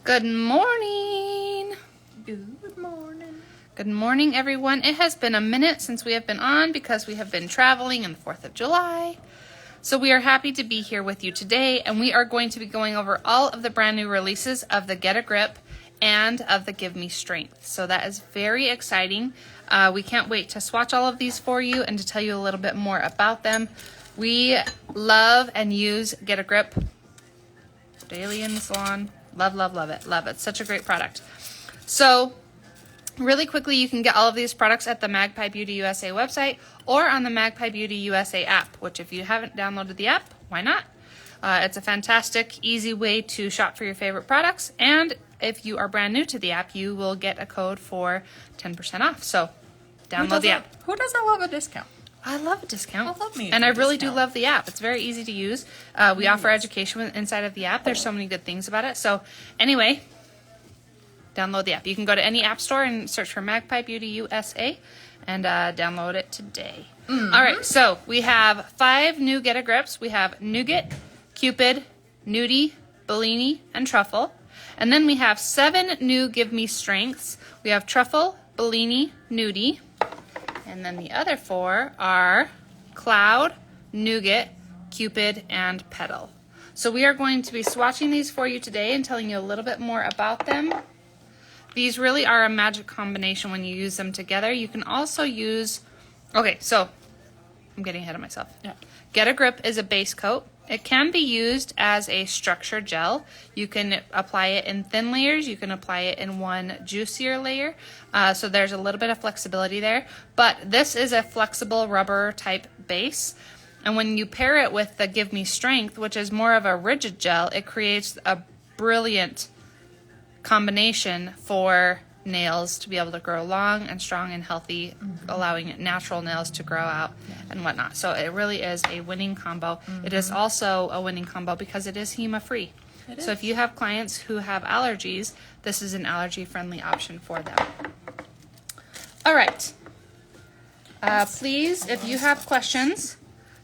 Good morning. Good morning. Good morning, everyone. It has been a minute since we have been on because we have been traveling on the 4th of July. So we are happy to be here with you today, and we are going to be going over all of the brand new releases of the Get a Grip and of the Give Me Strength. So that is very exciting. We can't wait to swatch all of these for you and to tell you a little bit more about them. We love and use Get a Grip daily in the salon. Love, love, love it. Love it. Such a great product. So really quickly, you can get all of these products at the Magpie Beauty USA website or on the Magpie Beauty USA app, which if you haven't downloaded the app, why not? It's a fantastic, easy way to shop for your favorite products. And if you are brand new to the app, you will get a code for 10% off. So download the app. Who doesn't love a discount? I love a discount. I love me. And I really do love the app. It's very easy to use. We offer education inside of the app. There's so many good things about it. So anyway, download the app. You can go to any app store and search for Magpie Beauty USA and download it today. All right, so we have 5 new Get a Grips. We have Nougat, Cupid, Nudie, Bellini, and Truffle. And then we have 7 new Give Me Strengths. We have Truffle, Bellini, Nudie. And then the other 4 are Cloud, Nougat, Cupid, and Petal. So we are going to be swatching these for you today and telling you a little bit more about them. These really are a magic combination when you use them together. You can also use, okay, so I'm getting ahead of myself. Yeah. Get a Grip is a base coat. It can be used as a structured gel. You can apply it in thin layers. You can apply it in one juicier layer. So there's a little bit of flexibility there. But this is a flexible rubber type base. And when you pair it with the Give Me Strength, which is more of a rigid gel, it creates a brilliant combination for nails to be able to grow long and strong and healthy, allowing natural nails to grow out and whatnot. So it really is a winning combo. It is also a winning combo because it is HEMA free. So if you have clients who have allergies, this is an allergy friendly option for them. All right. Please, if you have questions,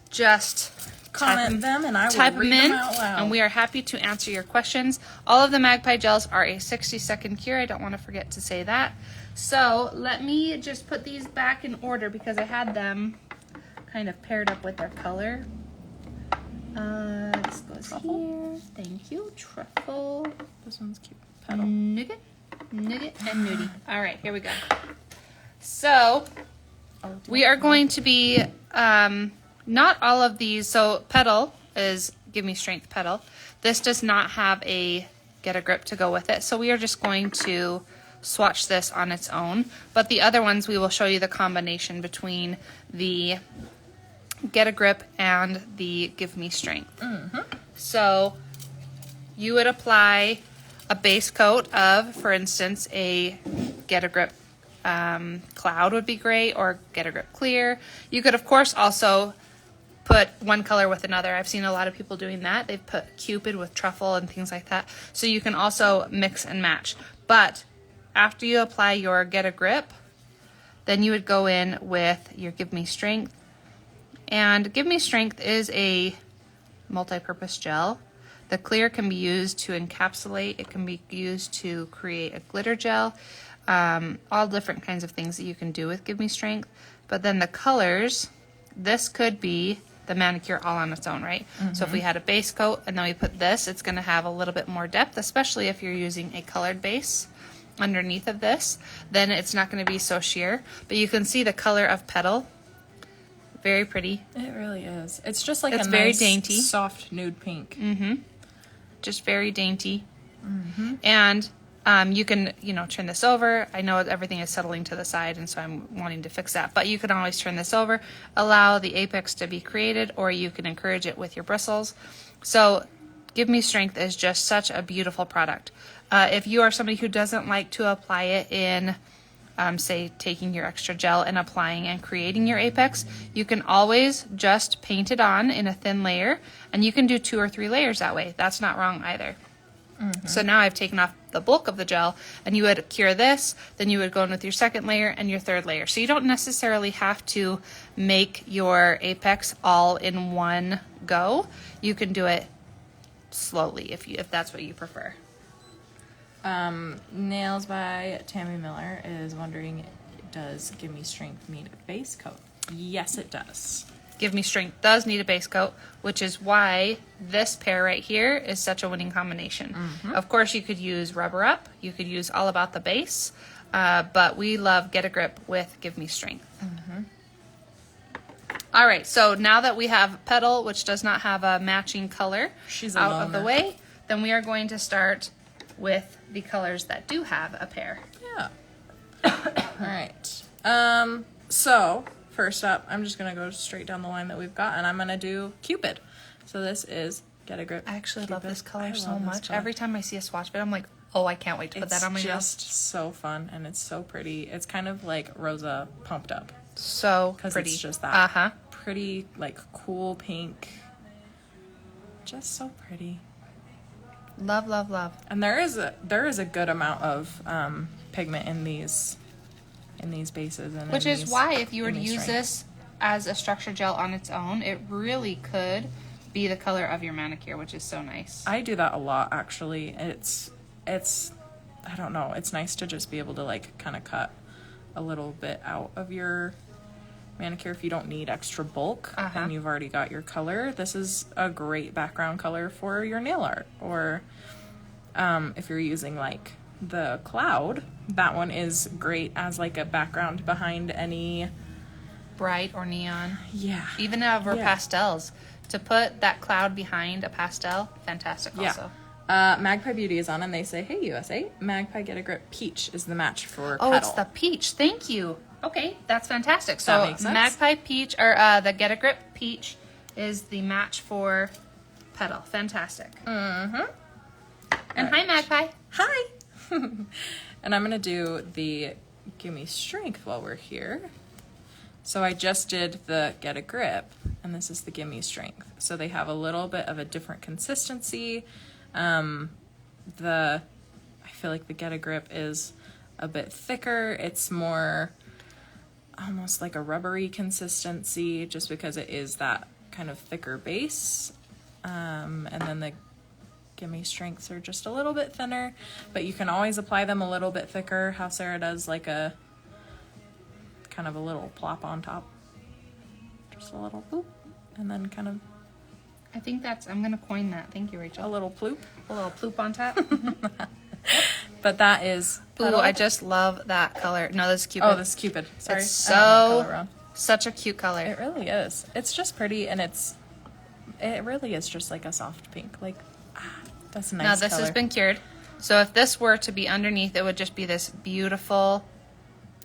just comment them and I will type read them in, them out loud. and we are happy to answer your questions. All of the Magpie gels are a 60-second cure. I don't want to forget to say that. So let me just put these back in order because I had them kind of paired up with their color. This goes here. Thank you. Truffle. This one's cute. Petal. Nougat, and Nudie. All right, here we go. So we are going to be not all of these. So Petal is Give Me Strength Petal. This does not have a Get a Grip to go with it. So we are just going to swatch this on its own. But the other ones, we will show you the combination between the Get a Grip and the Give Me Strength. So you would apply a base coat of, for instance, a Get a Grip Cloud would be great, or Get a Grip Clear. You could, of course, also put one color with another. I've seen a lot of people doing that. They've put Cupid with Truffle and things like that. So you can also mix and match. But after you apply your Get a Grip, then you would go in with your Give Me Strength. And Give Me Strength is a multi-purpose gel. The clear can be used to encapsulate. It can be used to create a glitter gel. All different kinds of things that you can do with Give Me Strength. But then the colors, this could be the manicure all on its own, right? So if we had a base coat and then we put this, it's going to have a little bit more depth, especially if you're using a colored base underneath of this. Then it's not going to be so sheer. But you can see the color of Petal. Very pretty. It really is. It's just like it's a very nice, dainty, soft nude pink. Just very dainty. And you can, turn this over. I know everything is settling to the side, and so I'm wanting to fix that. But you can always turn this over, allow the apex to be created, or you can encourage it with your bristles. So Give Me Strength is just such a beautiful product. If you are somebody who doesn't like to apply it in, say, taking your extra gel and applying and creating your apex, you can always just paint it on in a thin layer, and you can do 2 or 3 layers that way. That's not wrong either. So now I've taken off the bulk of the gel, and you would cure this, then you would go in with your second layer and your third layer. So you don't necessarily have to make your apex all in one go. You can do it slowly if that's what you prefer. Nails by Tammy Miller is wondering, does Give Me Strength need a base coat? Yes, it does. Give Me Strength does need a base coat, which is why this pair right here is such a winning combination. Of course, you could use Rubber Up. You could use All About the Base. But we love Get a Grip with Give Me Strength. All right, so now that we have Petal, which does not have a matching color, She's a out of the loner. way, then we are going to start with the colors that do have a pair. Yeah. All right. So first up, I'm just gonna go straight down the line that we've got, and I'm gonna do Cupid. So this is Get a Grip. I actually love Cupid. this color I so love this much. color. Every time I see a swatch bit, I'm like, oh, I can't wait to put that on my nails. It's just so fun, and it's so pretty. It's kind of like Rosa pumped up. So Because pretty. it's just that Uh-huh. pretty, like, cool pink. Just so pretty. Love, love, love. And there is a good amount of pigment in these bases, and Which in is these- why if you were in to these use strengths. this as a structure gel on its own, it really could be the color of your manicure, which is so nice. I do that a lot, actually. It's I don't know. It's nice to just be able to, like, kind of cut a little bit out of your manicure if you don't need extra bulk and you've already got your color. This is a great background color for your nail art. Or if you're using, like, the cloud, that one is great as, like, a background behind any... Bright or neon. Yeah. Even over Yeah. pastels. To put that cloud behind a pastel, fantastic also. Magpie Beauty is on, and they say, hey, USA, Magpie Get a Grip Peach is the match for Oh, Petal. it's the peach. Thank you. Okay, that's fantastic. That So makes sense. Magpie Peach, or the Get a Grip Peach, is the match for Petal. Fantastic. And hi, Magpie. Hi! And I'm going to do the Give Me Strength while we're here. So I just did the Get a Grip, and this is the Give Me Strength. So they have a little bit of a different consistency. I feel like the Get a Grip is a bit thicker. It's more almost like a rubbery consistency just because it is that kind of thicker base. And then the Give Me Strengths are just a little bit thinner, but you can always apply them a little bit thicker, how Sarah does, like a kind of a little plop on top. Just a little boop, and then kind of I think that's, I'm going to coin that. Thank you, a Rachel. little ploop. A little ploop on top. But that is Ooh, Petal. I just love that color. No, this is Cupid. Oh, this is Cupid. Sorry. It's I got my color so, wrong. such a cute color. It really is. It's just pretty, and it really is just like a soft pink. Like, that's a nice Now, this color. has been cured. So if this were to be underneath, it would just be this beautiful,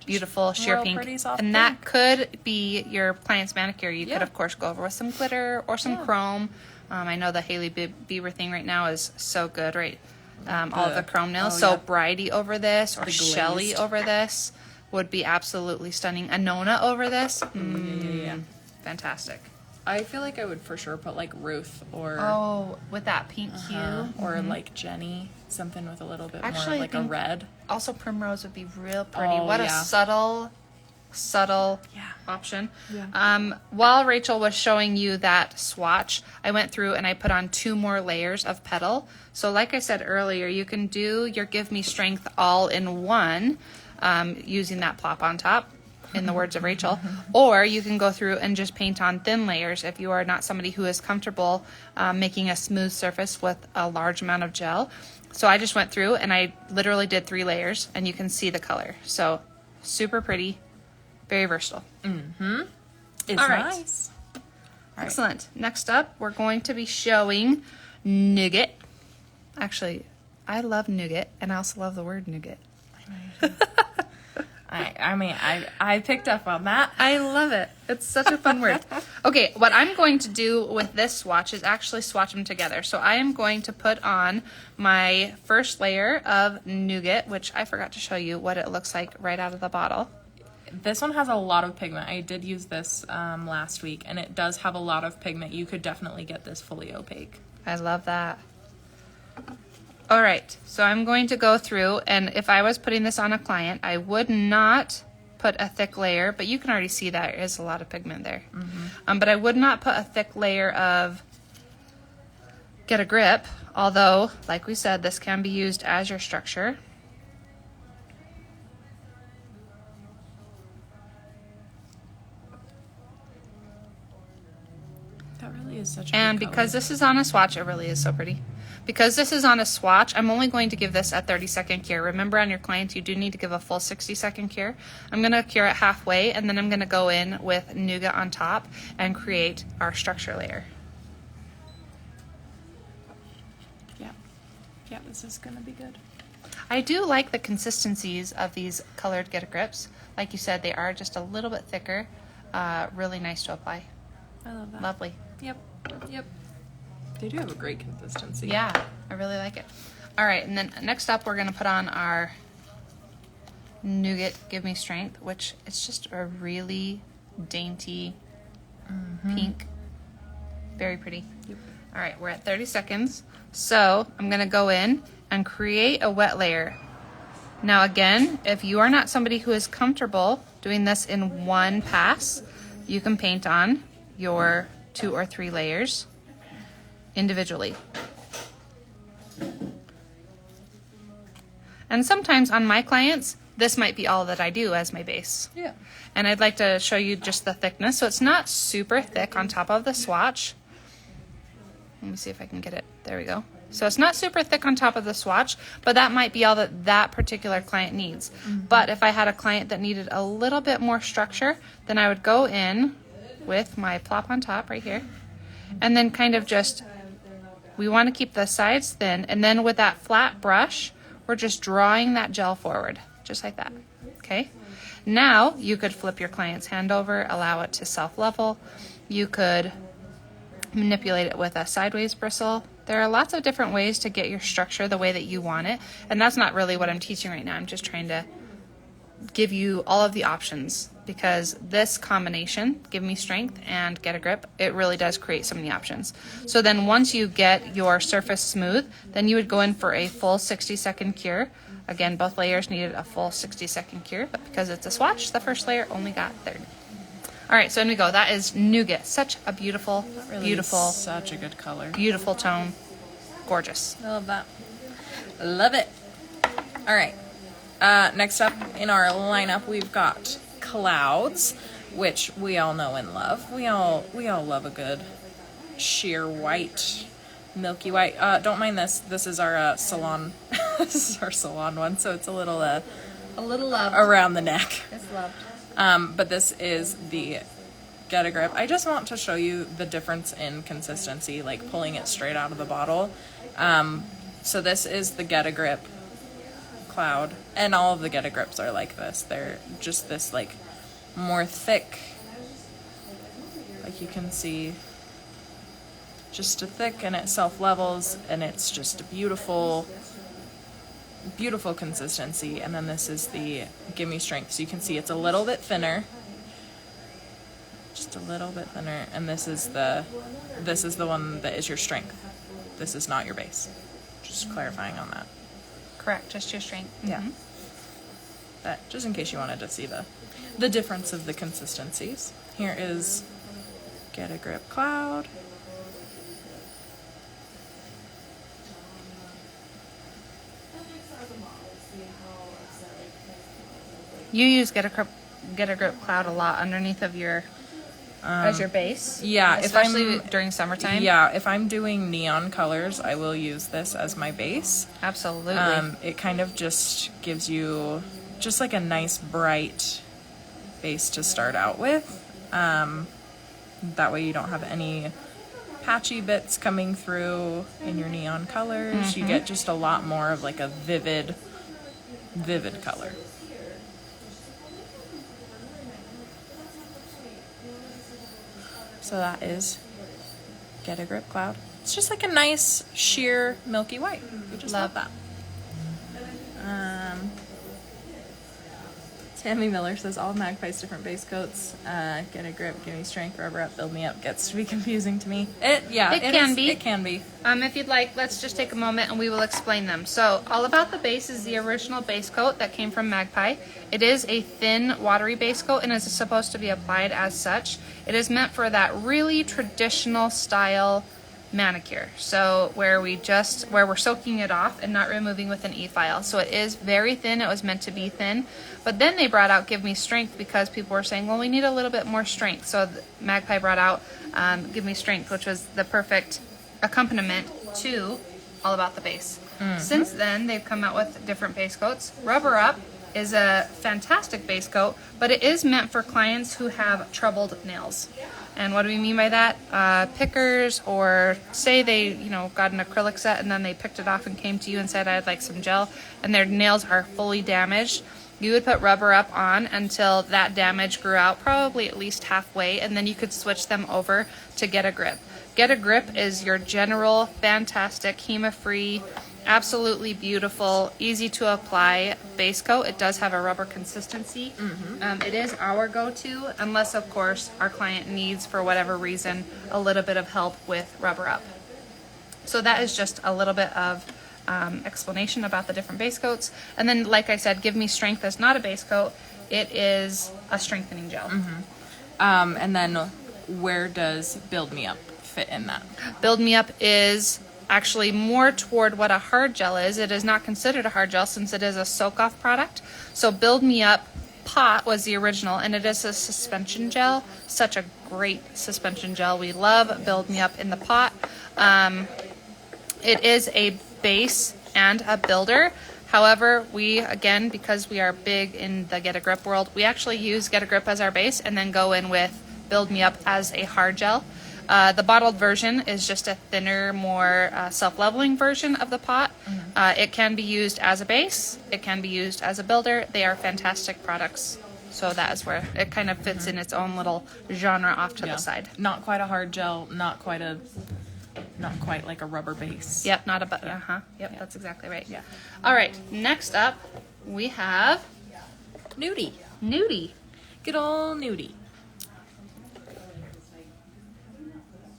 beautiful sheer real pink. pretty soft And that pink. could be your client's manicure. You Yeah. could, of course, go over with some glitter or some Yeah. chrome. I know the Hailey Bieber thing right now is so good, right? All of the chrome nails. oh, so yeah. Bridie over this or The Shelly glazed. over this would be absolutely stunning. Anona over this. Yeah. Fantastic. I feel like I would for sure put like Ruth or Oh, with that pink hue. or like Jenny, something with a little bit Actually, I more like a think- red. Also, Primrose would be real pretty. Oh, What a yeah. subtle Yeah. option. Yeah. While Rachel was showing you that swatch, I went through and I put on 2 more layers of Petal. So like I said earlier, you can do your Give Me Strength all in one using that plop on top, in the words of Rachel, or you can go through and just paint on thin layers if you are not somebody who is comfortable making a smooth surface with a large amount of gel. So I just went through and I literally did 3 layers and you can see the color. So super pretty, very versatile. It's All right. nice. Excellent. Next up, we're going to be showing Nougat. Actually, I love Nougat and I also love the word nougat. I mean, I picked up on that. I love it. It's such a fun word. Okay, what I'm going to do with this swatch is actually swatch them together. So I am going to put on my first layer of Nougat, which I forgot to show you what it looks like right out of the bottle. This one has a lot of pigment. I did use this last week, and it does have a lot of pigment. You could definitely get this fully opaque. I love that. All right, so I'm going to go through, and if I was putting this on a client, I would not put a thick layer, but you can already see that there is a lot of pigment there. But I would not put a thick layer of Get a Grip, although, like we said, this can be used as your structure. That really is such a And good because color. this is on a swatch, it really is so pretty. Because this is on a swatch, I'm only going to give this a 30-second cure. Remember, on your clients, you do need to give a full 60-second cure. I'm going to cure it halfway, and then I'm going to go in with Nougat on top and create our structure layer. Yeah, this is gonna be good. I do like the consistencies of these colored Get a Grips. Like you said, they are just a little bit thicker. Really nice to apply. I love that. Lovely. Yep. They do have a great consistency. Yeah, I really like it. All right, and then next up, we're going to put on our Nougat Give Me Strength, which it's just a really dainty pink. Very pretty. Yep. All right, we're at 30 seconds. So I'm going to go in and create a wet layer. Now again, if you are not somebody who is comfortable doing this in one pass, you can paint on your 2 or 3 layers individually. And sometimes on my clients, this might be all that I do as my base. Yeah. And I'd like to show you just the thickness. So it's not super thick on top of the swatch. Let me see if I can get it. There we go. So it's not super thick on top of the swatch, but that might be all that that particular client needs. But if I had a client that needed a little bit more structure, then I would go in with my plop on top right here, and then kind of just, we want to keep the sides thin, and then with that flat brush, we're just drawing that gel forward, just like that, okay? Now, you could flip your client's hand over, allow it to self-level. You could manipulate it with a sideways bristle. There are lots of different ways to get your structure the way that you want it, and that's not really what I'm teaching right now. I'm just trying to give you all of the options, because this combination, Give Me Strength and Get a Grip, it really does create so many options. So then once you get your surface smooth, then you would go in for a full 60-second cure. Again, both layers needed a full 60-second cure, but because it's a swatch, the first layer only got 30. All right, so in we go. That is Nougat. Such a beautiful, Really beautiful, such a good color. beautiful tone. Gorgeous. I love that. Love it. All right. Next up in our lineup, we've got Clouds, which we all know and love. We all love a good sheer white, milky white. Don't mind this. This is our salon. This is our salon one, so it's a little loved. around the neck. It's loved. But this is the Get a Grip. I just want to show you the difference in consistency, like pulling it straight out of the bottle. So this is the Get a Grip Cloud, and all of the Get a Grips are like this. They're just this like more thick, like you can see, just a thick, and it self-levels, and it's just a beautiful consistency. And then this is the Give Me Strength, so you can see it's a little bit thinner, just a little bit thinner, and this is the one that is your strength. This is not your base. Just clarifying on that. Correct, just your strength. Yeah. But just in case you wanted to see the difference of the consistencies. Here is Get a Grip Cloud. You use Get a Grip Cloud a lot underneath of your as your base. Yeah, especially during summertime. Yeah, if I'm doing neon colors, I will use this as my base. Absolutely. It kind of just gives you just like a nice bright base to start out with. That way you don't have any patchy bits coming through in your neon colors. You get just a lot more of like a vivid color. So that is Get a Grip Cloud. It's just like a nice sheer milky white. We just love that. Tammy Miller says all Magpie's different base coats. Get a Grip, Give Me Strength, Rubber Up, Build Me Up gets to be confusing to me. It can be. It can be. If you'd like, let's just take a moment and we will explain them. So All About the Base is the original base coat that came from Magpie. It is a thin, watery base coat and is supposed to be applied as such. It is meant for that really traditional style manicure. So where we're soaking it off and not removing with an e-file. So it is very thin. It was meant to be thin. But then they brought out Give Me Strength because people were saying, well, we need a little bit more strength. So Magpie brought out Give Me Strength, which was the perfect accompaniment to All About the Base. Since then, they've come out with different base coats. Rubber Up is a fantastic base coat, but it is meant for clients who have troubled nails. And what do we mean by that? Pickers, or say they, got an acrylic set and then they picked it off and came to you and said, I'd like some gel, and their nails are fully damaged. You would put Rubber Up on until that damage grew out, probably at least halfway, and then you could switch them over to Get a Grip. Get a Grip is your general, fantastic, HEMA-free, absolutely beautiful, easy to apply base coat. It does have a rubber consistency. It is our go-to, unless, of course, our client needs, for whatever reason, a little bit of help with Rubber Up. So that is just a little bit of explanation about the different base coats. And then, like I said, Give Me Strength is not a base coat. It is a strengthening gel. And then where does Build Me Up fit in that? Build Me Up is actually more toward what a hard gel is. It is not considered a hard gel since it is a soak-off product. So Build Me Up Pot was the original, and it is a suspension gel. Such a great suspension gel. We love Build Me Up in the pot. It is a base and a builder. However, we, again, because we are big in the Get a Grip world, we actually use Get a Grip as our base and then go in with Build Me Up as a hard gel. The bottled version is just a thinner, more self-leveling version of the pot. It can be used as a base. It can be used as a builder. They are fantastic products. So that is where it kind of fits in its own little genre off to the side. Not quite a hard gel, not quite like a rubber base. Yep, not a Yep, that's exactly right. Yeah. All right, next up we have Nudie. Nudie. Good old Nudie.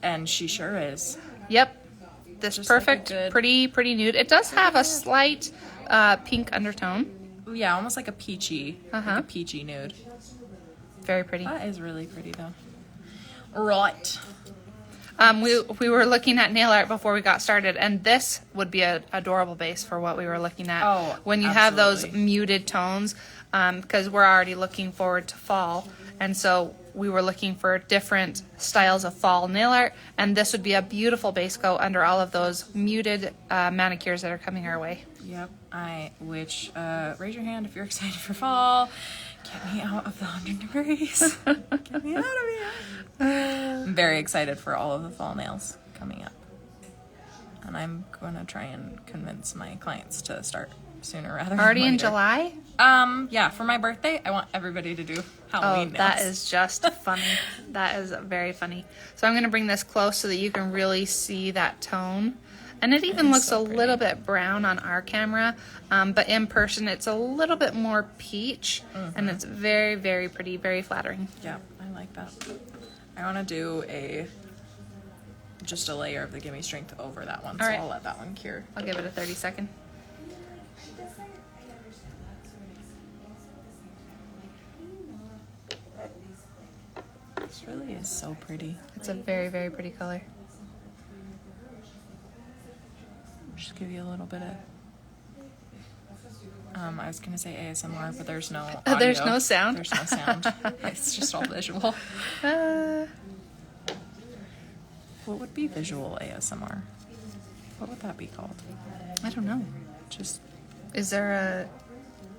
And she sure is. Yep. This Just perfect, like a good- pretty nude. It does have a slight pink undertone. Yeah, almost like a peachy, like Uh-huh. a peachy nude. Very pretty. That is really pretty though. Right. We were looking at nail art before we got started, and this would be an adorable base for what we were looking at. Oh, when you have those absolutely. muted tones, because we're already looking forward to fall, and so we were looking for different styles of fall nail art, and this would be a beautiful base coat under all of those muted manicures that are coming our way. Yep. Raise your hand if you're excited for fall. Get me out of the 100 degrees. Get me out of here. I'm very excited for all of the fall nails coming up. And I'm going to try and convince my clients to start sooner rather than Already in later. July? Yeah, for my birthday, I want everybody to do Halloween nails. That is just funny. That is very funny. So I'm going to bring this close so that you can really see that tone. And it even looks so a little bit brown on our camera, but in person it's a little bit more peach, and it's very, very pretty, very flattering. Yeah, I like that. I want to do just a layer of the Gimme Strength over that one, so All right. I'll let that one cure. I'll give it a 30-second. This really is so pretty. It's a very, very pretty color. Just give you a little bit of. I was gonna say ASMR, but there's no audio. There's no sound? There's no sound. It's just all visual. What would be visual ASMR? What would that be called? I don't know. Just, Is there a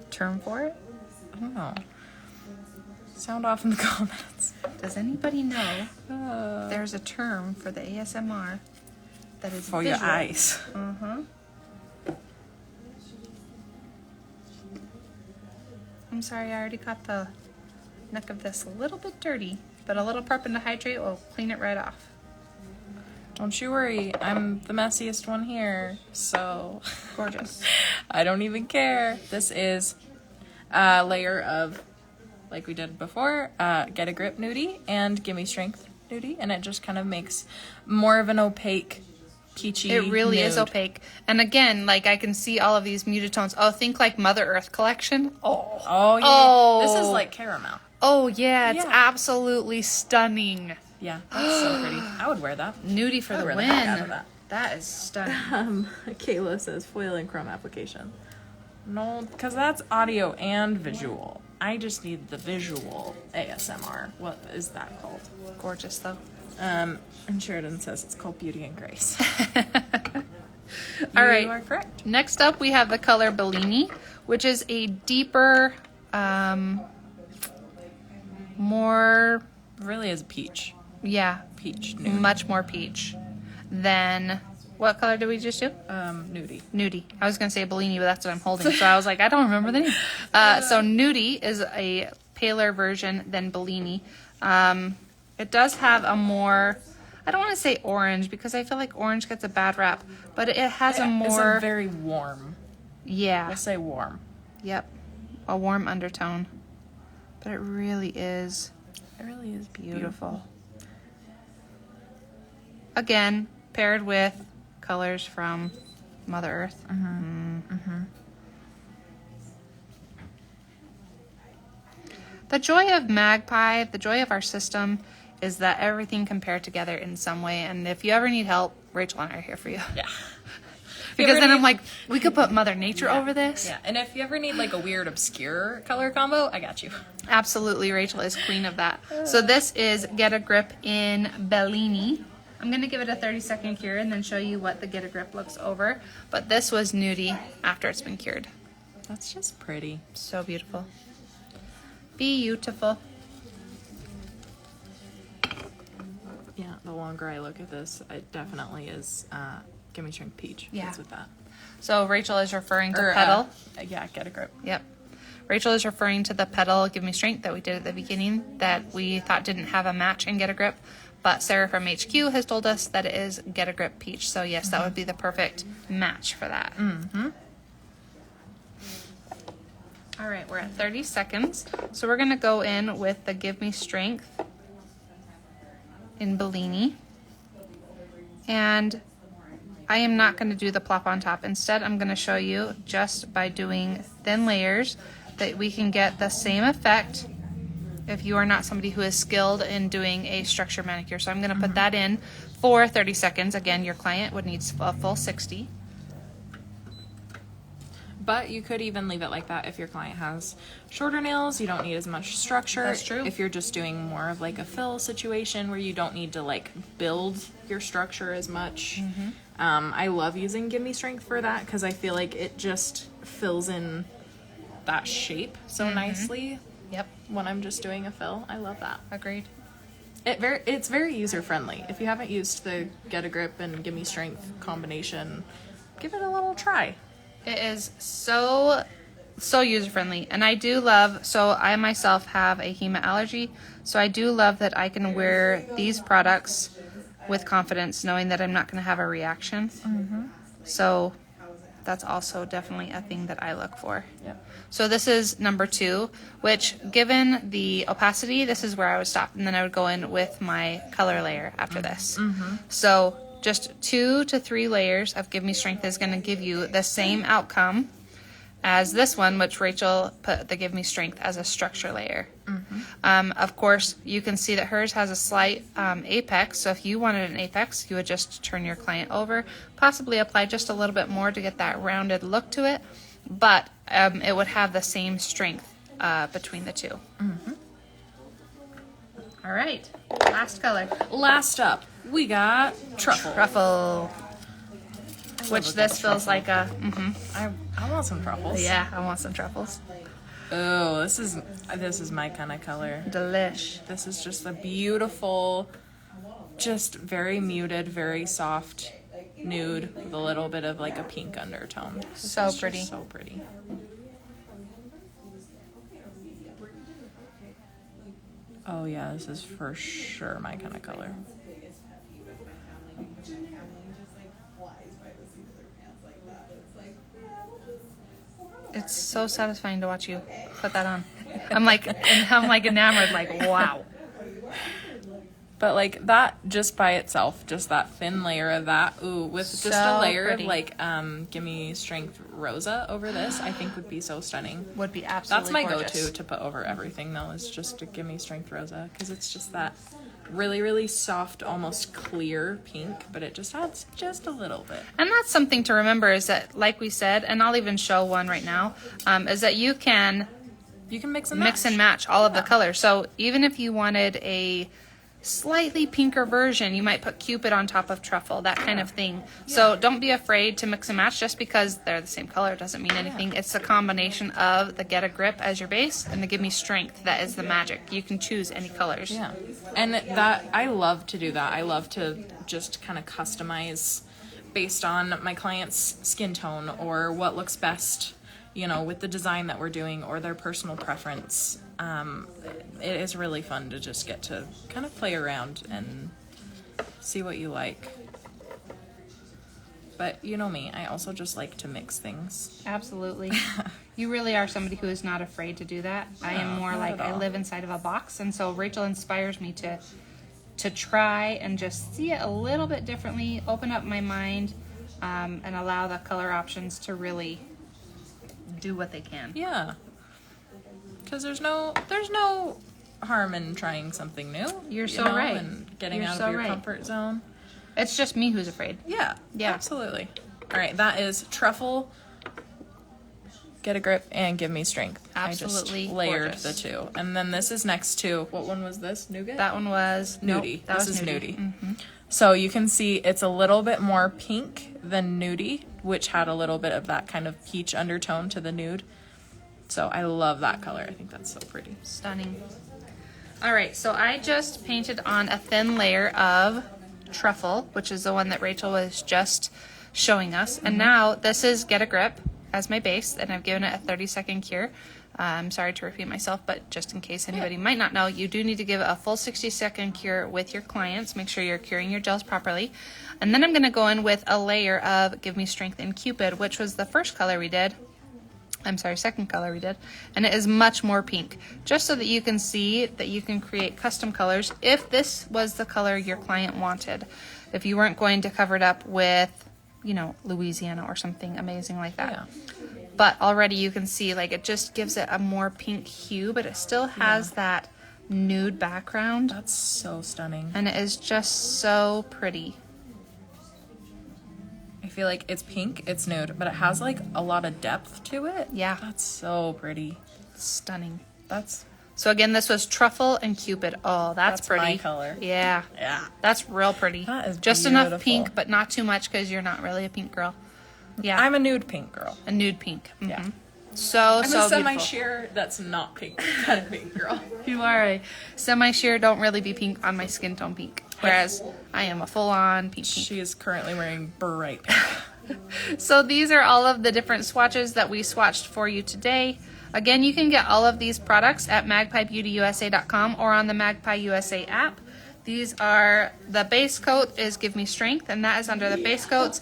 term for it? I don't know. Sound off in the comments. Does anybody know there's a term for the ASMR that is For visual? your eyes. I'm sorry, I already got the neck of this a little bit dirty, but a little Prep and Hydrate will clean it right off. Don't you worry, I'm the messiest one here, so Gorgeous. I don't even care. This is a layer of, like we did before, Get a Grip Nudie and Gimme Strength Nudie, and it just kind of makes more of an opaque, peachy It really is nude. opaque. And again, like I can see all of these muted tones. Oh, think like Mother Earth collection. Oh, yeah. Oh. This is like caramel. Oh, yeah, it's Yeah. absolutely stunning. Yeah, that's so pretty. I would wear that. Nudie for I the would win. wear the heck out of that. That is stunning. Kayla says foil and chrome application. No, because that's audio and visual. I just need the visual ASMR. What is that called? Gorgeous though. And Sheridan says it's called Beauty and Grace. All right. You are correct. Next up, we have the color Bellini, which is a deeper, more, Really is peach. yeah, Peach nude. much more peach than, what color did we just do? Nudie. Nudie. I was going to say Bellini, but that's what I'm holding. So I was like, I don't remember the name. So Nudie is a paler version than Bellini. It does have a more, I don't want to say orange because I feel like orange gets a bad rap, but it has a more, It's a very warm. yeah, We'll say warm. yep, a warm undertone. But it really is It really is beautiful. Again, paired with colors from Mother Earth. The joy of Magpie, the joy of our system, is that everything can pair together in some way. And if you ever need help, Rachel and I are here for you. Yeah. Because then I'm like, we could put Mother Nature over this. Yeah, and if you ever need like a weird obscure color combo, I got you. Absolutely, Rachel is queen of that. So this is Get a Grip in Bellini. I'm going to give it a 30-second cure and then show you what the Get a Grip looks over. But this was Nudie after it's been cured. That's just pretty. So beautiful. Beautiful. Yeah, the longer I look at this, it definitely is Gimme Strength Peach. Yeah. It's with that. So Rachel is referring to Or, Petal. Yeah, Get a Grip. Yep. Rachel is referring to the Petal Give Me Strength that we did at the beginning that we thought didn't have a match in Get a Grip. But Sarah from HQ has told us that it is Get a Grip Peach. So yes, that would be the perfect match for that. All right, we're at 30 seconds. So we're going to go in with the Give Me Strength in Bellini. And I am not going to do the plop on top. Instead, I'm going to show you just by doing thin layers that we can get the same effect if you are not somebody who is skilled in doing a structure manicure. So I'm going to put that in for 30 seconds. Again, your client would need a full 60. But you could even leave it like that if your client has shorter nails. You don't need as much structure. That's true. If you're just doing more of like a fill situation where you don't need to like build your structure as much. I love using Gimme Strength for that because I feel like it just fills in that shape so nicely. Yep, When I'm just doing a fill. I love that. agreed. It's very user friendly. If you haven't used the Get a Grip and Gimme Strength combination, give it a little try. It is so user friendly, and I do love. So I myself have a HEMA allergy, so I do love that I can wear these products with confidence, knowing that I'm not going to have a reaction. So that's also definitely a thing that I look for. Yep. So this is number 2, which given the opacity, this is where I would stop, and then I would go in with my color layer after this. So just 2 to 3 layers of Give Me Strength is going to give you the same outcome as this one, which Rachel put the Give Me Strength as a structure layer. Of course, you can see that hers has a slight apex, so if you wanted an apex, you would just turn your client over, possibly apply just a little bit more to get that rounded look to it, but it would have the same strength between the two. All right, last color. Last up, we got Truffle. Truffle. Which this feels like a, I want some truffles. yeah, I want some truffles. Oh, this is my kind of color. Delish. This is just a beautiful, just very muted, very soft nude with a little bit of like a pink undertone. This So is just pretty. so pretty. Oh yeah, this is for sure my kind of color. It's so satisfying to watch you put that on. I'm like enamored, like, wow. But like that just by itself, just that thin layer of that, ooh, with just So a layer pretty. of like Gimme Strength Rosa over this, I think would be so stunning. Would be absolutely That's my gorgeous. go-to to put over everything though, is just a Gimme Strength Rosa, because it's just that really, really soft, almost clear pink, but it just adds just a little bit. And that's something to remember is that, like we said, and I'll even show one right now, is that you can mix and match all of the colors. So even if you wanted a slightly pinker version, you might put Cupid on top of Truffle, that kind of thing. So don't be afraid to mix and match. Just because they're the same color doesn't mean anything. It's a combination of the Get a Grip as your base and the Give Me Strength that is the magic. You can choose any colors. Yeah, and that I love to do that. I love to just kind of customize based on my client's skin tone or what looks best, you know, with the design that we're doing or their personal preference. It is really fun to just get to kind of play around and see what you like. But you know me, I also just like to mix things. Absolutely. You really are somebody who is not afraid to do that. I am more like I live inside of a box, and so Rachel inspires me to try and just see it a little bit differently, open up my mind, and allow the color options to really do what they can. Yeah. Because there's no harm in trying something new. You're so right. And getting You're out so of your right. comfort zone. It's just me who's afraid. Yeah, Yeah. absolutely. All right, that is Truffle, Get a Grip, and Give Me Strength. Absolutely I just layered gorgeous. the two. And then this is next to, what one was this? Nougat? That one was Nudie. Nope, that This was is Nudie. Nudie. So you can see it's a little bit more pink than Nudie, which had a little bit of that kind of peach undertone to the nude. So I love that color. I think that's so pretty. Stunning. All right, so I just painted on a thin layer of Truffle, which is the one that Rachel was just showing us. And now this is Get a Grip as my base, and I've given it a 30-second cure. I'm sorry to repeat myself, but just in case anybody might not know, you do need to give it a full 60-second cure with your clients. Make sure you're curing your gels properly. And then I'm going to go in with a layer of Give Me Strength and Cupid, which was the first color we did. Second color we did, and it is much more pink, just so that you can see that you can create custom colors if this was the color your client wanted. If you weren't going to cover it up with, you know, Louisiana or something amazing like that. Yeah. But already you can see, like, it just gives it a more pink hue, but it still has that nude background. That's so stunning. And it is just so pretty. I feel like it's pink, it's nude, but it has like a lot of depth to it. Yeah. That's so pretty. Stunning. That's So again, this was Truffle and Cupid. Oh, that's pretty. my color. Yeah. Yeah. That's real pretty. That is just beautiful. enough pink, but not too much because you're not really a pink girl. Yeah. I'm a nude pink girl. a nude pink. Mhm. Yeah. So I'm so a semi beautiful. sheer that's not pink kind of pink girl. You are a semi-sheer. Don't really be pink on my skin tone pink. Whereas I am a full-on pink. She is currently wearing bright pink. So these are all of the different swatches that we swatched for you today. Again, you can get all of these products at magpiebeautyusa.com or on the Magpie USA app. These are, the base coat is Give Me Strength, and that is under the base coats.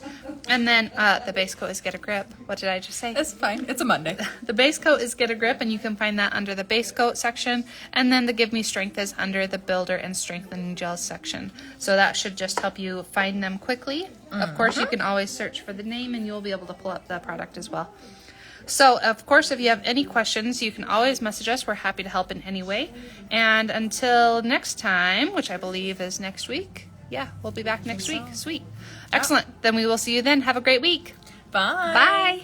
And then the base coat is Get a Grip. What did I just say? It's fine. It's a Monday. The base coat is Get a Grip, and you can find that under the base coat section. And then the Give Me Strength is under the Builder and Strengthening Gels section. So that should just help you find them quickly. Of course, you can always search for the name, and you'll be able to pull up the product as well. So, of course, if you have any questions, you can always message us. We're happy to help in any way. And until next time, which I believe is next week. Yeah, we'll be back next week. Sweet. Excellent. Then we will see you then. Have a great week. Bye. Bye.